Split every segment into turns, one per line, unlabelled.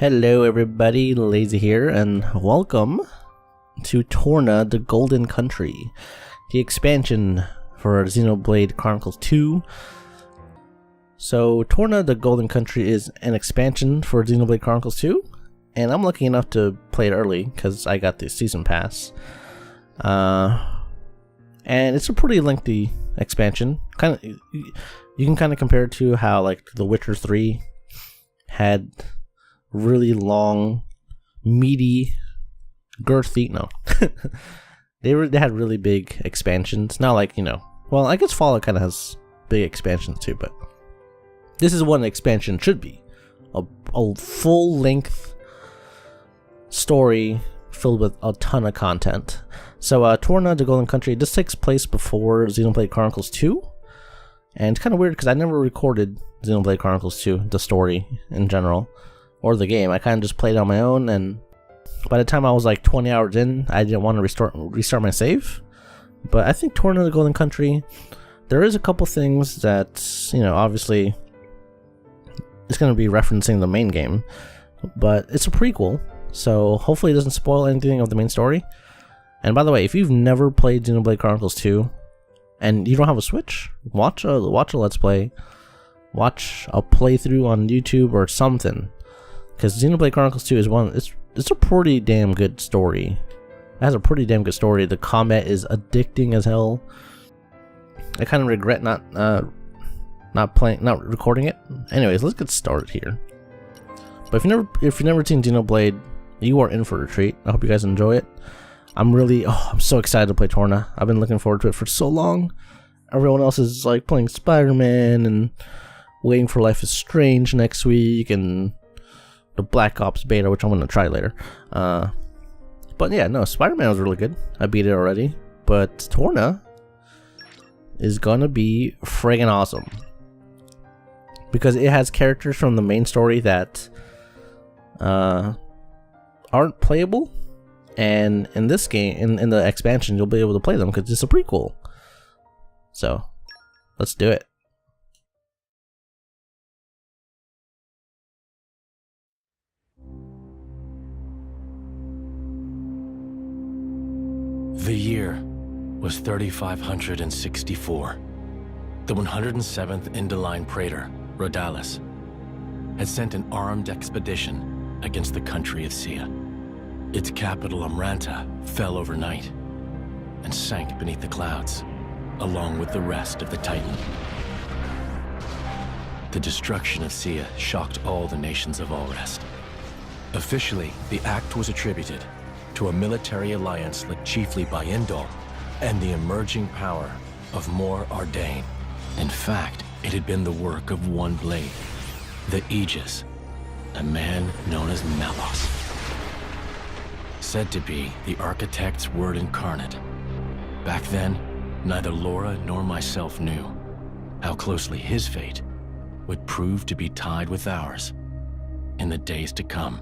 Hello everybody, Lazy here, and welcome to Torna The Golden Country, the expansion for Xenoblade Chronicles 2. So Torna The Golden Country is an expansion for Xenoblade Chronicles 2, and I'm lucky enough to play it early because I got the season pass. And it's a pretty lengthy expansion. You can kind of compare it to how like The Witcher 3 had really long, meaty, girthy, they had really big expansions. Not like, well, I guess Fallout kind of has big expansions too, but this is what an expansion should be. A full-length story filled with a ton of content. So Torna The Golden Country, this takes place before Xenoblade Chronicles 2. And it's kind of weird because I never recorded Xenoblade Chronicles 2, the story in general, or the game. I kind of just played it on my own, and by the time I was like 20 hours in, I didn't want to restart my save. But I think Torna The Golden Country, there is a couple things that, obviously it's going to be referencing the main game, but it's a prequel, so hopefully it doesn't spoil anything of the main story. And by the way, if you've never played Xenoblade Chronicles 2 and you don't have a Switch, watch a Let's Play, watch a playthrough on YouTube or something, because Xenoblade Chronicles 2 is it's a pretty damn good story. It has a pretty damn good story. The combat is addicting as hell. I kind of regret not recording it. Anyways, let's get started here. But if you've never seen Xenoblade, you are in for a treat. I hope you guys enjoy it. I'm so excited to play Torna. I've been looking forward to it for so long. Everyone else is like playing Spider-Man and waiting for Life is Strange next week and the Black Ops beta, which I'm going to try later. But yeah, no, Spider-Man was really good. I beat it already. But Torna is going to be friggin' awesome, because it has characters from the main story that aren't playable. And in this game, in the expansion, you'll be able to play them because it's a prequel. So, let's do it.
The year was 3564. The 107th Indoline Praetor, Rhodalis, had sent an armed expedition against the country of Sia. Its capital, Amranta, fell overnight and sank beneath the clouds, along with the rest of the Titan. The destruction of Sia shocked all the nations of Allrest. Officially, the act was attributed to a military alliance led chiefly by Indol and the emerging power of Mor Ardain. In fact, it had been the work of one blade, the Aegis, a man known as Melos. Said to be the architect's word incarnate. Back then, neither Lora nor myself knew how closely his fate would prove to be tied with ours in the days to come.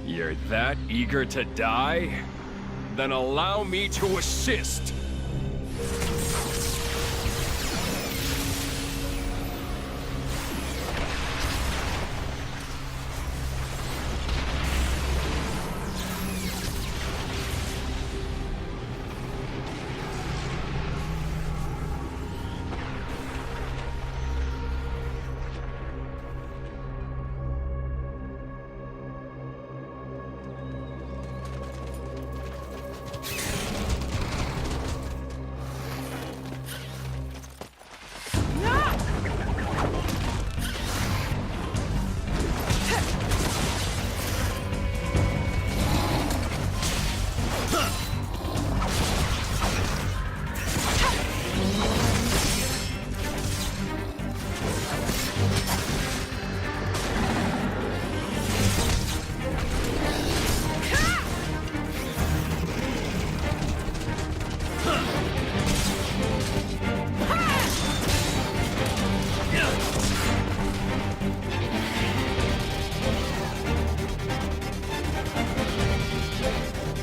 You're that eager to die? Then allow me to assist.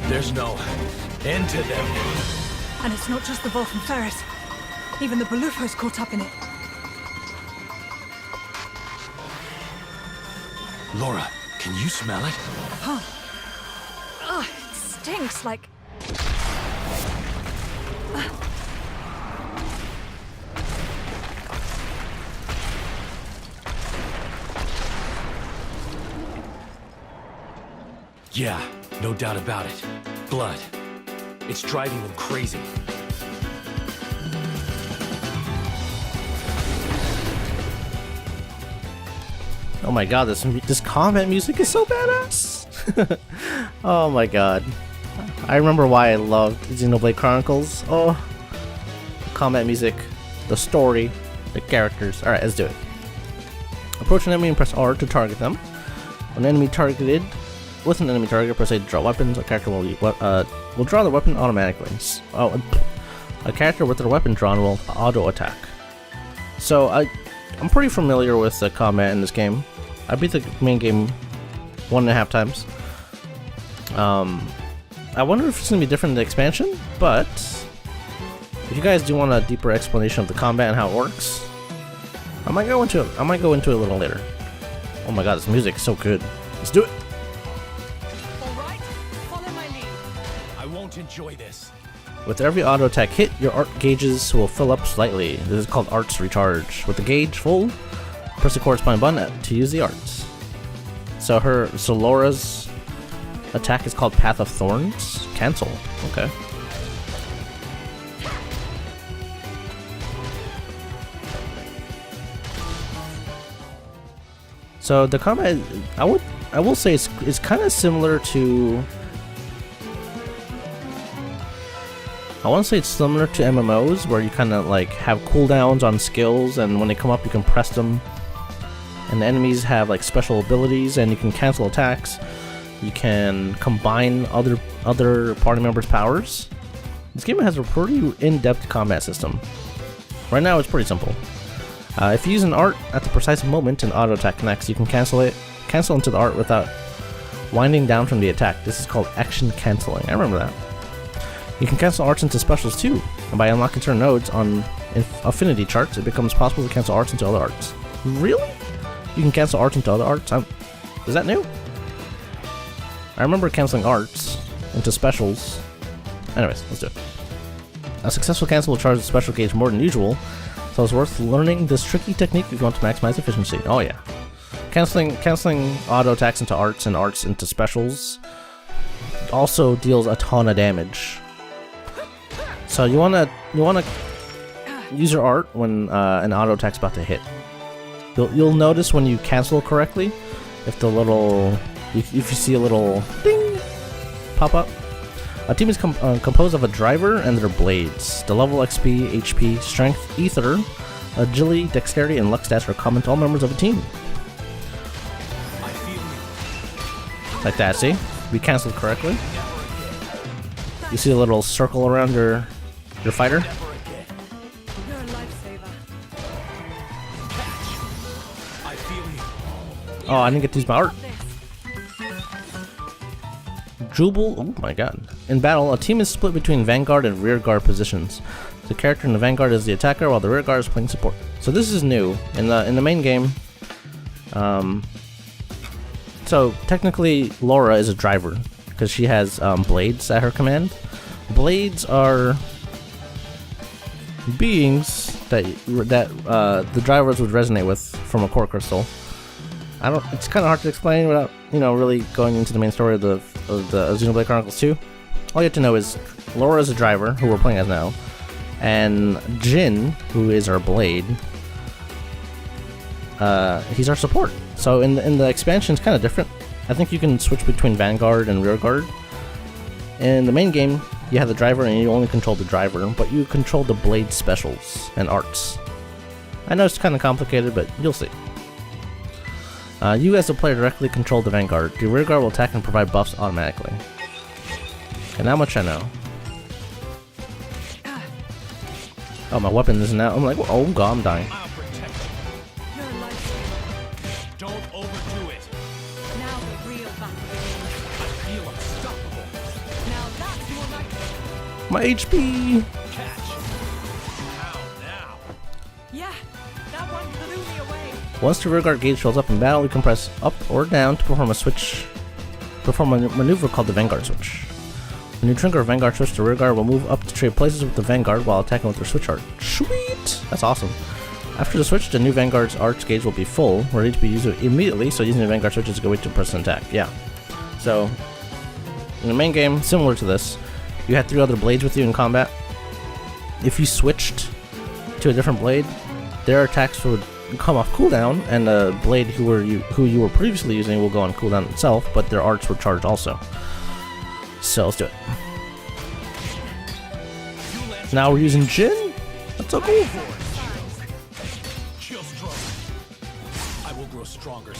There's no end to them.
And it's not just the Volcan Ferris. Even the Balufos caught up in it.
Lora, can you smell it?
Ugh, it stinks like.
Yeah, no doubt about it. Blood. It's driving them crazy.
Oh my god, this combat music is so badass! Oh my god. I remember why I loved Xenoblade Chronicles. Oh, the combat music, the story, the characters. Alright, let's do it. Approach an enemy and press R to target them. When enemy targeted, with an enemy target, press A to draw weapons. A character will draw the weapon automatically. Oh, a character with their weapon drawn will auto attack. So I'm pretty familiar with the combat in this game. I beat the main game 1.5 times. I wonder if it's gonna be different in the expansion, but if you guys do want a deeper explanation of the combat and how it works, I might go into it a little later. Oh my god, this music is so good. Let's do it.
All right, follow my lead.
I won't enjoy this.
With every auto attack hit, your art gauges will fill up slightly. This is called Arts Recharge. With the gauge full, press the corresponding button to use the arts. So Lora's attack is called Path of Thorns. Cancel. Okay. So the combat, I will say it's kind of similar to. I want to say it's similar to MMOs, where you kind of like have cooldowns on skills, and when they come up you can press them. And the enemies have like special abilities, and you can cancel attacks. You can combine other party members' powers. This game has a pretty in-depth combat system. Right now it's pretty simple. If you use an art at the precise moment an auto attack connects, you can cancel into the art without winding down from the attack. This is called action canceling. I remember that. You can cancel arts into specials too, and by unlocking certain nodes on affinity charts, it becomes possible to cancel arts into other arts. Really? You can cancel arts into other arts? Is that new? I remember canceling arts into specials. Anyways, let's do it. A successful cancel will charge the special gauge more than usual, so it's worth learning this tricky technique if you want to maximize efficiency. Oh yeah. Canceling auto attacks into arts and arts into specials also deals a ton of damage. So you wanna use your art when an auto attack's about to hit. You'll notice when you cancel correctly, if you see a little ding pop up. A team is composed of a driver and their blades. The level, XP, HP, strength, ether, agility, dexterity, and luck stats are common to all members of a team. Like that, see? We canceled correctly. You see a little circle around your fighter?
You're a lifesaver.
Oh, I didn't get to use my art. Jubal, oh my god. In battle, a team is split between vanguard and rear guard positions. The character in the vanguard is the attacker, while the rear guard is playing support. So this is new in the main game. So technically, Lora is a driver because she has blades at her command. Blades are beings that the drivers would resonate with from a core crystal. It's kind of hard to explain without really going into the main story of the Xenoblade Chronicles 2. All you have to know is Lora is a driver, who we're playing as now, and Jin, who is our blade, he's our support. So in the expansion, it's kind of different. I think you can switch between vanguard and rear guard. In the main game, you have the driver and you only control the driver, but you control the blade specials and arts. I know it's kind of complicated, but you'll see. You as a player directly control the vanguard. The rear guard will attack and provide buffs automatically. And how much I know. Oh, my weapon isn't out. I'm like, oh god, I'm dying.
I'll protect you.
You're a lifesaver.
Don't overdo it.
Now the real battle begins.
I feel unstoppable.
Now that's more like it.
My HP!
Catch. How now?
Yeah, that one blew me away.
Once the rearguard gauge fills up in battle, you can press up or down to perform a maneuver called the Vanguard Switch. When you trigger a Vanguard Switch, the rearguard will move up to trade places with the Vanguard while attacking with their switch art. Sweet! That's awesome. After the switch, the new Vanguard's arts gauge will be full, ready to be used immediately, so using the Vanguard Switch is a good way to press an attack. Yeah. So, in the main game, similar to this, you had 3 other blades with you in combat. If you switched to a different blade, their attacks would come off cooldown, and the blade who you were previously using will go on cooldown itself, but their arts would charge also. So let's do it. Now we're using Jin? That's so cool.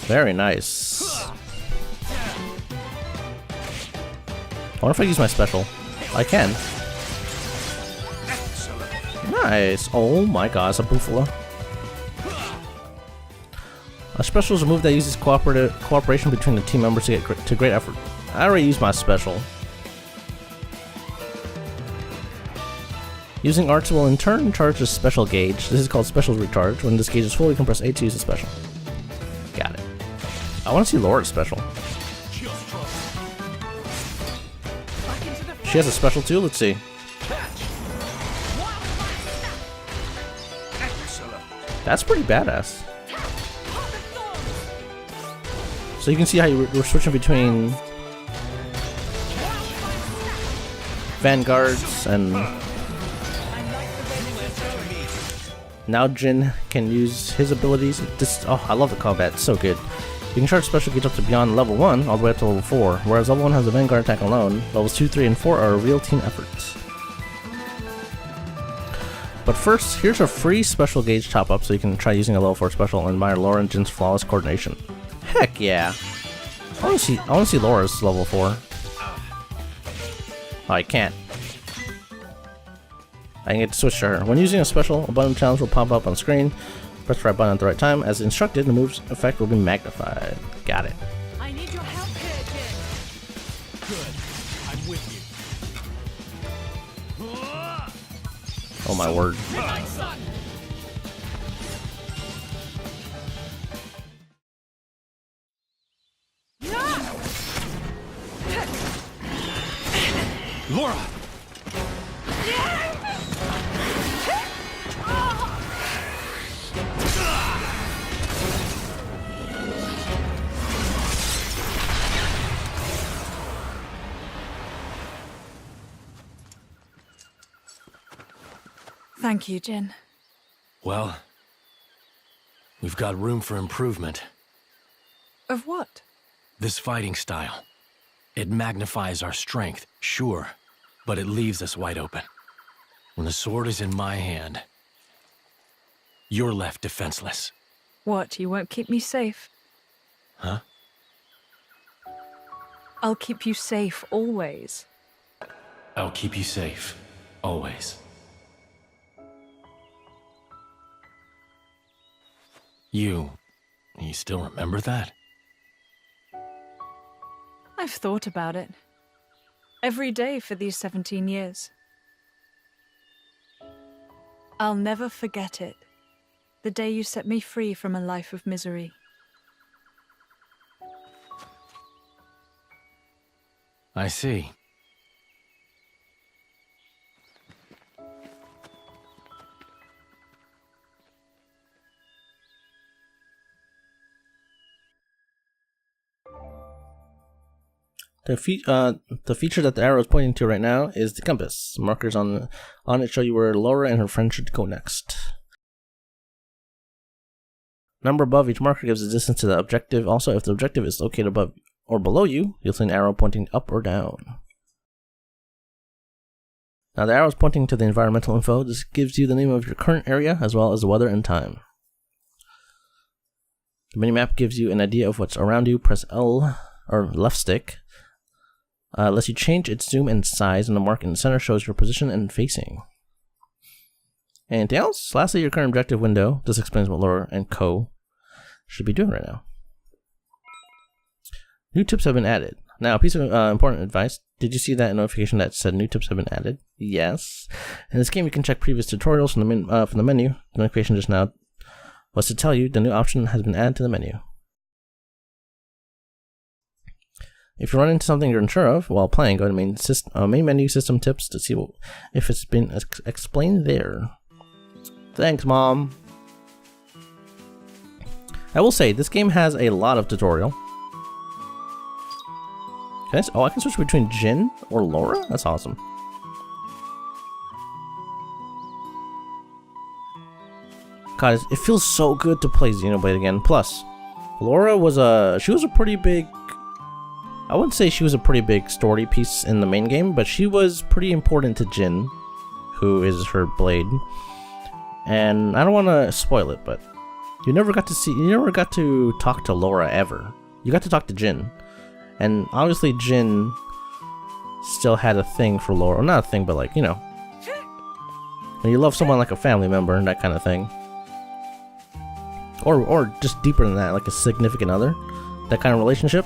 Very nice. I wonder if I use my special. I can. Nice. Oh my god, it's a Buffalo. A special is a move that uses cooperation between the team members to get to great effort. I already used my special. Using arts will in turn charge a special gauge. This is called special recharge. When this gauge is full, you can press A to use a special. Got it. I want to see Lora's special. She has a special too? Let's see. That's pretty badass. So you can see how we're switching between Vanguards and now Jin can use his abilities. Oh, I love the combat, it's so good. You can charge special gauge up to beyond level 1 all the way up to level 4, whereas level 1 has a Vanguard attack alone. Levels 2, 3, and 4 are real team efforts. But first, here's a free special gauge top up so you can try using a level 4 special and admire Lora and Jin's flawless coordination. Heck yeah! I want to see Lora's level 4. Oh, I can't. I can get to switch to her. When using a special, a button challenge will pop up on screen. Press the right button at the right time. As instructed, the move's effect will be magnified. Got it.
I need your help here, Jin.
Good. I'm with you.
Oh my word.
Midnight Sun.
Lora!
Thank you, Jin.
Well, we've got room for improvement.
Of what?
This fighting style. It magnifies our strength, sure, but it leaves us wide open. When the sword is in my hand, you're left defenseless.
What, you won't keep me safe?
Huh?
I'll keep you safe always.
I'll keep you safe, always. You still remember that?
I've thought about it. Every day for these 17 years. I'll never forget it. The day you set me free from a life of misery.
I see.
The feature that the arrow is pointing to right now is the compass. Markers on it show you where Lora and her friend should go next. Number above each marker gives the distance to the objective. Also, if the objective is located above or below you, you'll see an arrow pointing up or down. Now the arrow is pointing to the environmental info. This gives you the name of your current area as well as the weather and time. The minimap gives you an idea of what's around you. Press L or left stick. Lets you change its zoom and size, and the mark in the center shows your position and facing. Anything else? Lastly, your current objective window. This explains what Lora and co should be doing right now. New tips have been added. Now, a piece of important advice. Did you see that notification that said new tips have been added? Yes. In this game, you can check previous tutorials from the menu. The notification just now was to tell you the new option has been added to the menu. If you run into something you're unsure of while playing, go to main menu system tips to see if it's been explained there. Thanks, Mom. I will say, this game has a lot of tutorial. I can switch between Jin or Lora? That's awesome. God, it feels so good to play Xenoblade again. Plus, Lora was a pretty big... I wouldn't say she was a pretty big story piece in the main game, but she was pretty important to Jin, who is her blade. And I don't want to spoil it, but you never got to talk to Lora ever. You got to talk to Jin. And obviously Jin still had a thing for Lora. Well, not a thing, but like, you know, when you love someone like a family member and that kind of thing. Or just deeper than that, like a significant other. That kind of relationship.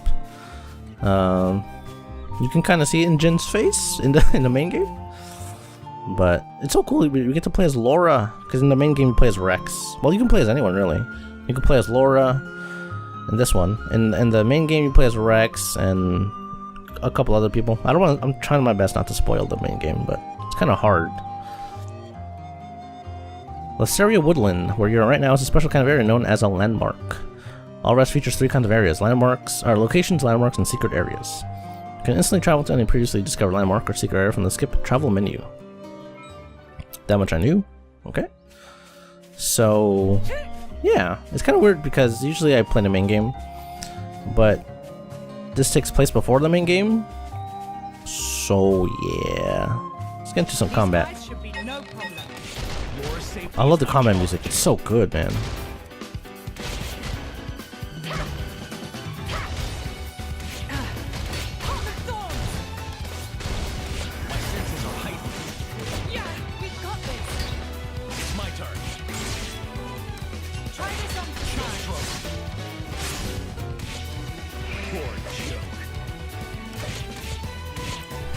You can kind of see it in Jin's face in the main game. But it's so cool, we get to play as Lora, because in the main game you play as Rex. Well, you can play as anyone, really. You can play as Lora in this one. In the main game you play as Rex and a couple other people. I'm trying my best not to spoil the main game, but it's kind of hard. Laceria Woodland, where you're right now, is a special kind of area known as a landmark. All Rest features 3 kinds of areas: landmarks, or locations, landmarks, and secret areas. You can instantly travel to any previously discovered landmark or secret area from the skip travel menu. That much I knew. Okay. So, yeah, it's kind of weird because usually I play the main game, but this takes place before the main game. So yeah, let's get into some combat. I love the combat music. It's so good, man.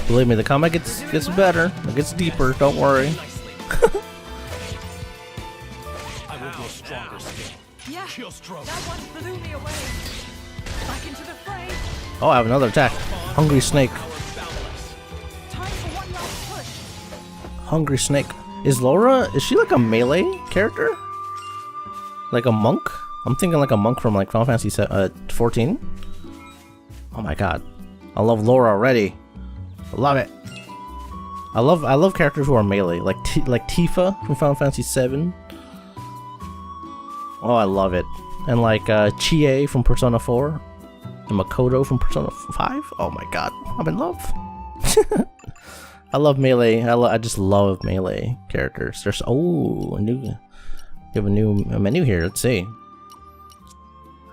Believe me, the combat gets better. It gets deeper. Don't worry.
I will grow stronger still.
Yeah,
Chill stroke.
that one blew me away. Back into the fray.
Oh, I have another attack. Hungry Snake.
Time for one last push.
Hungry Snake. Is she like a melee character? Like a monk? I'm thinking like a monk from like Final Fantasy 14. Oh my god. I love Lora already. I love it. I love characters who are melee, like Tifa from Final Fantasy 7. Oh, I love it. And like Chie from Persona 4, and Makoto from Persona 5. Oh my god, I'm in love. I love melee. I just love melee characters. There's we have a new menu here. Let's see.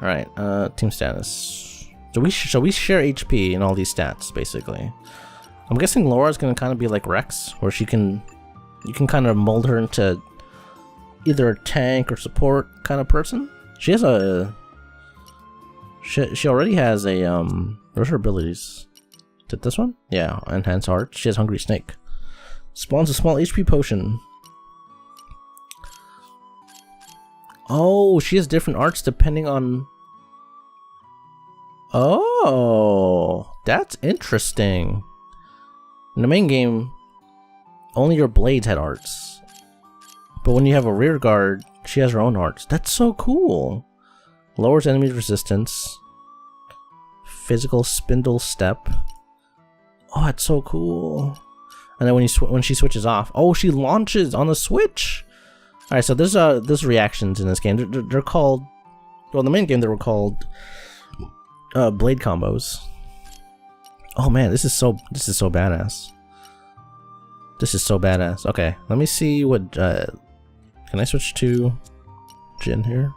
All right, team status. So we share HP and all these stats basically. I'm guessing Laura's gonna kind of be like Rex, where you can kind of mold her into either a tank or support kind of person. She has she already has a where's her abilities? Is it this one? Yeah, Enhanced Heart. She has Hungry Snake. Spawns a small HP potion. Oh, she has different arts depending on... Oh, that's interesting. In the main game, only your blades had arts. But when you have a rear guard, she has her own arts. That's so cool. Lowers enemies' resistance. Physical spindle step. Oh, that's so cool. And then when she switches off, oh, she launches on the switch. All right, so there's reactions in this game. They're called, well, in the main game they were called blade combos. Oh man, this is so badass. This is so badass. Okay, let me see what. Can I switch to Jin here?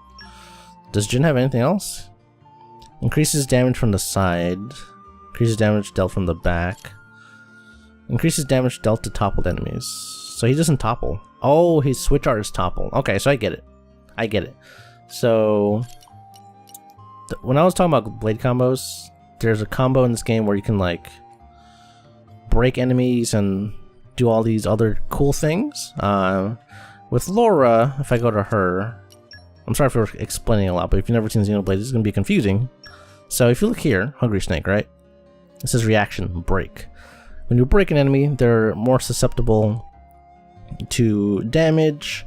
Does Jin have anything else? Increases damage from the side. Increases damage dealt from the back. Increases damage dealt to toppled enemies. So he doesn't topple. Oh, his switch art is topple. Okay, so I get it. I get it. So when I was talking about blade combos, there's a combo in this game where you can like break enemies and do all these other cool things. With Lora, if I go to her, I'm sorry for explaining a lot, but if you've never seen Xenoblade, this is going to be confusing. So if you look here, Hungry Snake, right? It says reaction, break. When you break an enemy, they're more susceptible to damage,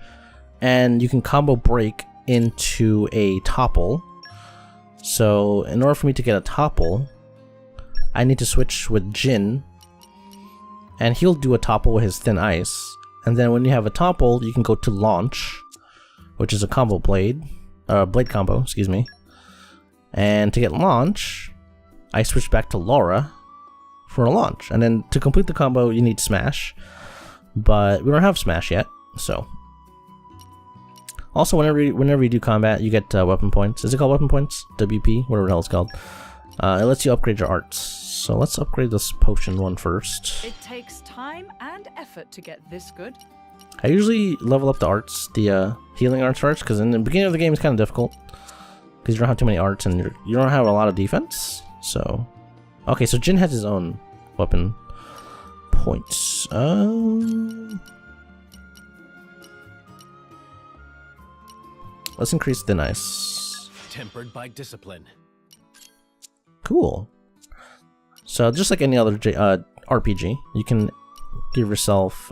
and you can combo break into a topple. So in order for me to get a topple, I need to switch with Jin, and he'll do a topple with his thin ice. And then when you have a topple, you can go to launch, which is a combo blade, blade combo, excuse me. And to get launch, I switch back to Lora for a launch. And then to complete the combo, you need smash, but we don't have smash yet. So also, whenever you do combat, you get weapon points. Is it called weapon points? WP, whatever the hell it's called. It lets you upgrade your arts. So let's upgrade this potion one first.
It takes time and effort to get this good.
I usually level up the arts, the healing arts first, because in the beginning of the game it's kind of difficult, because you don't have too many arts and you don't have a lot of defense. So, okay, so Jin has his own weapon points. Let's increase thin ice.
Tempered by discipline.
Cool. So just like any other RPG, you can give yourself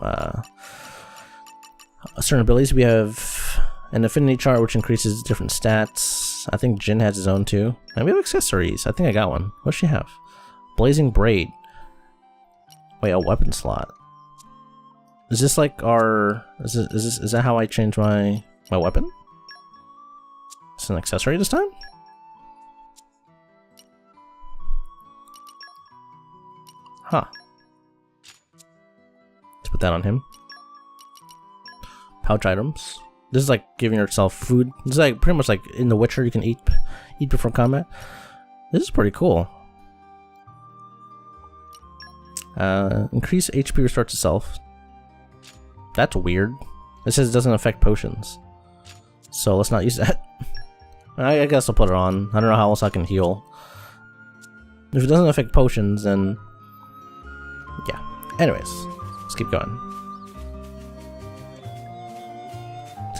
certain abilities. We have an affinity chart which increases different stats. I think Jin has his own too. And we have accessories. I think I got one. What does she have? Blazing Braid. Wait, a weapon slot. Is this like our... Is that how I change my weapon? It's an accessory this time? Huh. Let's put that on him. Pouch items. This is like giving yourself food. This is like pretty much like in The Witcher, you can eat before combat. This is pretty cool. Increase HP restores itself. That's weird. It says it doesn't affect potions. So let's not use that. I guess I'll put it on. I don't know how else I can heal. If it doesn't affect potions, then... yeah. Anyways, let's keep going.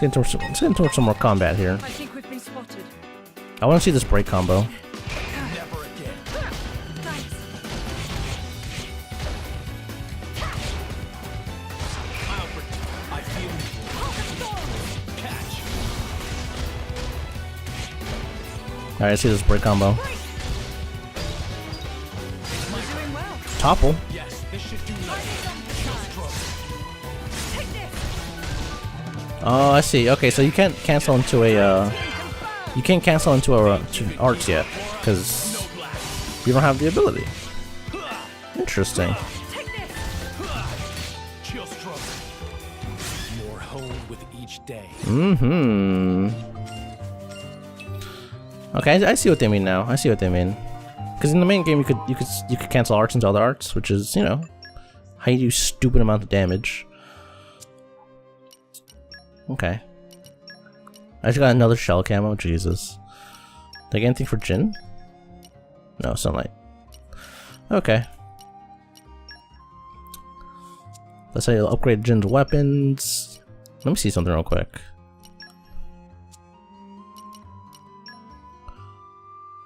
Let's get into some more combat here.
I think we've been spotted.
I want to see this break combo.
Never again.
Thanks.
I feel catch.
Alright, I see this break combo.
We're doing well.
Topple.
Yes, this should do
Take this.
Oh, I see. Okay, so you can't cancel into a you can't cancel into to arts yet because you don't have the ability. Interesting.
Take this.
Chill stroke. More honed with each day.
Okay, I see what they mean now. I see what they mean. Because in the main game, you could cancel arts into other arts, which is, you know, how you do stupid amount of damage. Okay. I just got another shell camo. Jesus. Did I get anything for Jin? No, sunlight. Okay. Let's say I'll upgrade Jin's weapons. Let me see something real quick.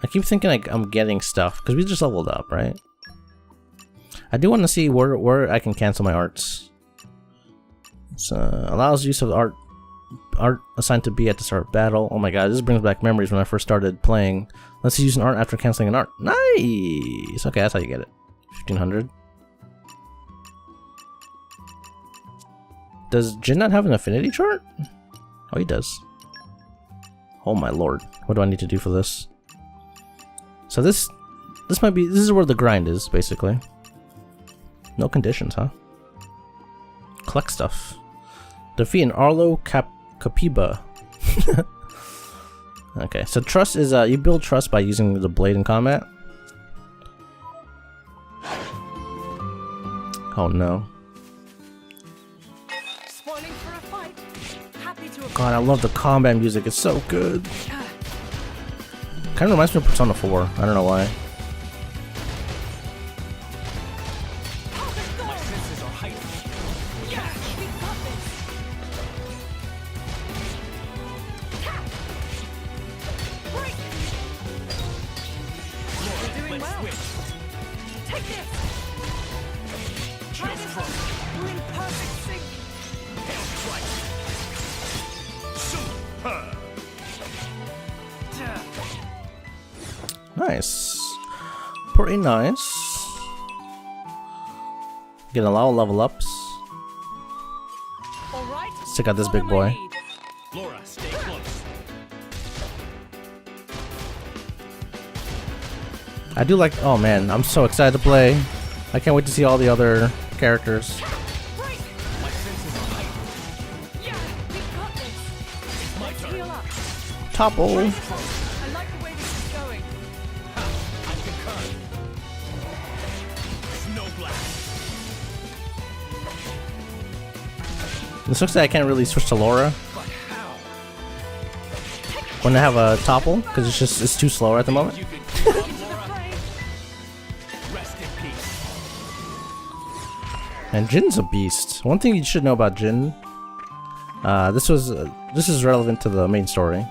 I keep thinking like I'm getting stuff because we just leveled up, right? I do want to see where I can cancel my arts. So allows use of art assigned to be at the start of battle. Oh my god, this brings back memories when I first started playing. Let's use an art after canceling an art. Nice. Okay, that's how you get it. 1500. Does Jin not have an affinity chart? Oh, he does. Oh my lord, what do I need to do for this? So this is where the grind is, basically. No conditions, huh? Collect stuff. Defeat an Arlo Capiba. Okay, so trust is you build trust by using the blade in combat. Oh no.
Spoiling for a fight. Happy to have
God, I love the combat music. It's so good. Kind of reminds me of Persona 4. I don't know why.
My senses are heightened.
we got this. Take this! Try this one! We're in perfect sync!
Hail Christ! Superb!
Nice. Pretty nice. Getting a lot of level ups.
All right.
Let's check out this big
follow my
boy.
lead.
Lora, stay close.
I do like. Oh man, I'm so excited to play. I can't wait to see all the other characters.
Break!
My senses are heightened.
Yeah, we've got this. Let's heal up.
Topple.
I like the way this is going.
I concur. Snow blast.
This looks like I can't really switch to Lora
But how?
when I have a topple because it's too slow at the moment.
You can keep
Into
up,
the
Lora.
fray.
Rest in peace.
And Jin's a beast. One thing you should know about Jin. This is relevant to the main story.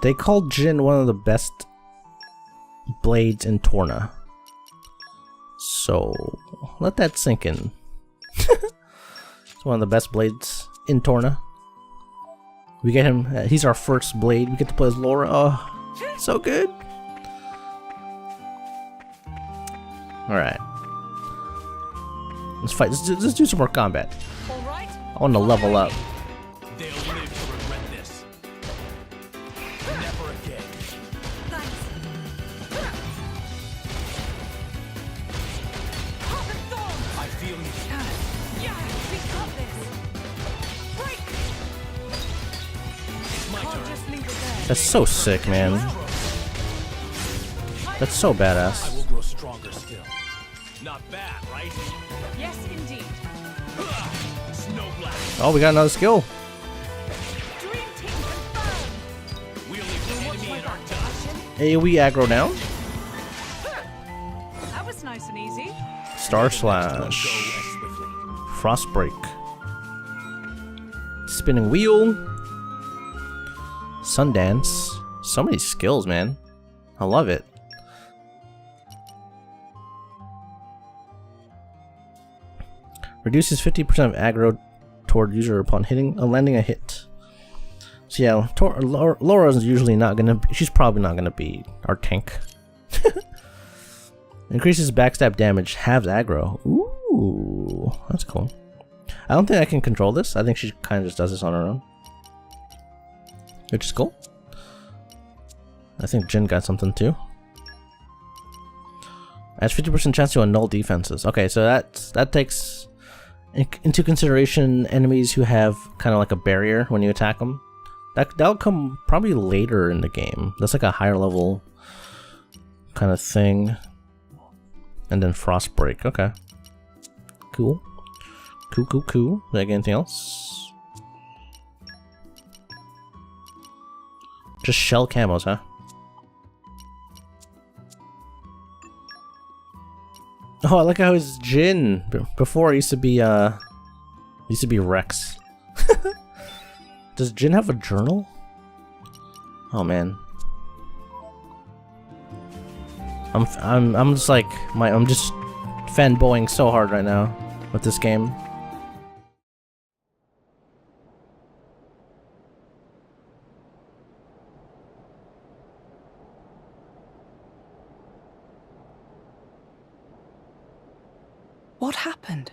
They called Jin one of the best blades in Torna. So let that sink in. It's one of the best blades in Torna. We get him. He's our first blade. We get to play as Lora. Oh, so good. All right. Let's fight. Let's do some more combat.
All right.
I want to level up.
They'll live to regret this. Never again.
Thanks. Heart of Thorn.
I feel you.
Yeah, we've got this. Break!
It's my
Can't
turn.
just leave it there.
That's so sick, man. That's so
I
badass.
will grow stronger still. Not bad, right?
Yes, indeed.
Snow blast.
Oh, we got another skill.
Dream team confirmed.
We'll leave the enemy in our dust.
AoE aggro down.
That was nice and easy.
Star
Go
Slash.
as swiftly.
Frostbreak. Spinning Wheel. Sundance. So many skills, man. I love it. Reduces 50% of aggro toward user upon landing a hit. So yeah, Laura's usually not gonna. She's probably not gonna be our tank. Increases backstab damage, halves aggro. Ooh, that's cool. I don't think I can control this. I think she kind of just does this on her own, which is cool. I think Jin got something too. Adds 50% chance to annul defenses. Okay, so that takes into consideration enemies who have kind of like a barrier when you attack them. That'll come probably later in the game. That's like a higher level kind of thing. And then Frostbreak. Okay. Cool. Cool. Like anything else? Just shell camos, huh? Oh, I like how it's Jin. Before it used to be Rex. Does Jin have a journal? Oh man. I'm just like I'm just fanboying so hard right now with this game.
What happened?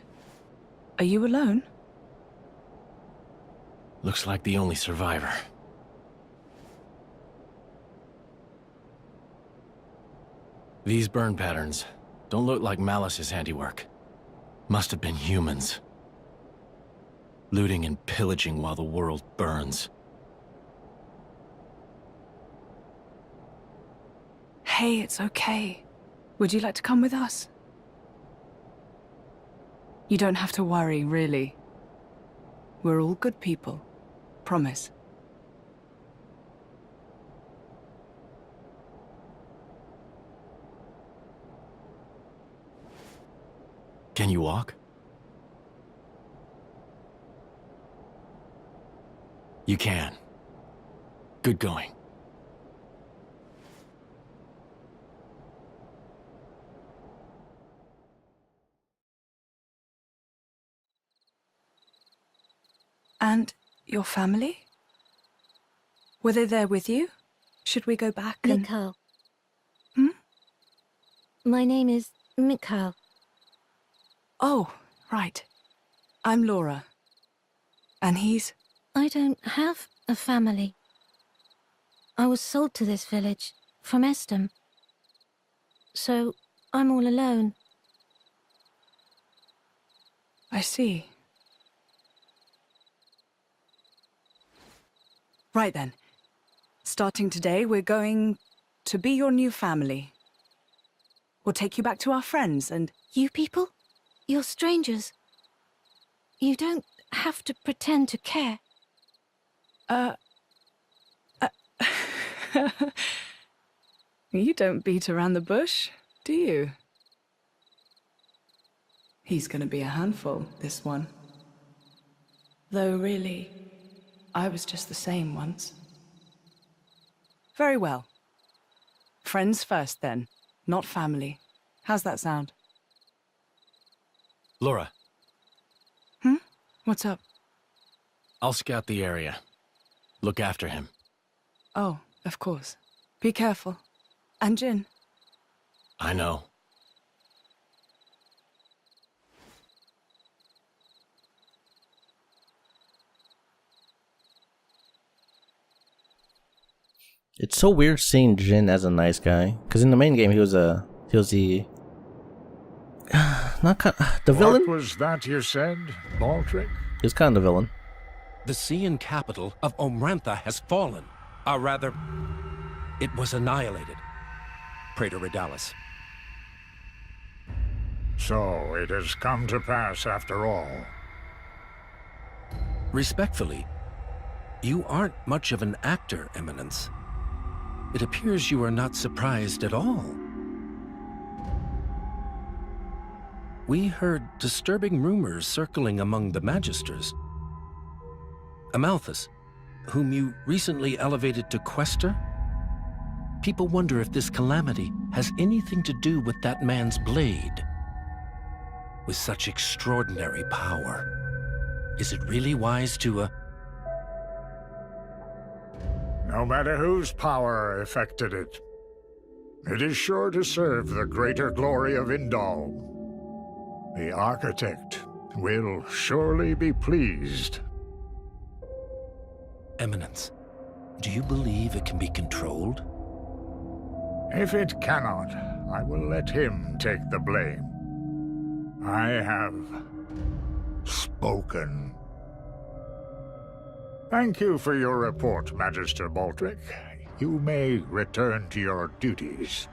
Are you alone?
Looks like the only survivor. These burn patterns don't look like Malice's handiwork. Must have been humans. Looting and pillaging while the world burns.
Hey, it's okay. Would you like to come with us? You don't have to worry, really. We're all good people. Promise.
Can you walk? You can. Good going.
And your family? Were they there with you? Should we go back and...
Mikhail.
Hmm?
My name is Mikhail.
Oh, right. I'm Lora. And he's...
I don't have a family. I was sold to this village from Addam. So I'm all alone.
I see. Right then. Starting today, we're going to be your new family. We'll take you back to our friends and...
You people? You're strangers. You don't have to pretend to care.
You don't beat around the bush, do you? He's gonna be a handful, this one. Though really, I was just the same once. Very well. Friends first, then, not family. How's that sound?
Lora,
What's up?
I'll scout the area. Look after him.
Oh, of course. Be careful. And Jin.
I know.
It's so weird seeing Jin as a nice guy, because in the main game he was the the villain.
What was that you said, Baldric?
He was kind of the villain.
The Cian capital of Omrantha has fallen. Or rather, it was annihilated. Praetor Redalis.
So it has come to pass after all.
Respectfully, you aren't much of an actor, Eminence. It appears you are not surprised at all. We heard disturbing rumors circling among the Magisters. Amalthus, whom you recently elevated to Quester? People wonder if this calamity has anything to do with that man's blade. With such extraordinary power, is it really wise to,
No matter whose power effected it, it is sure to serve the greater glory of Indal. The architect will surely be pleased.
Eminence, do you believe it can be controlled?
If it cannot, I will let him take the blame. I have spoken. Thank you for your report, Magister Baldric. You may return to your duties.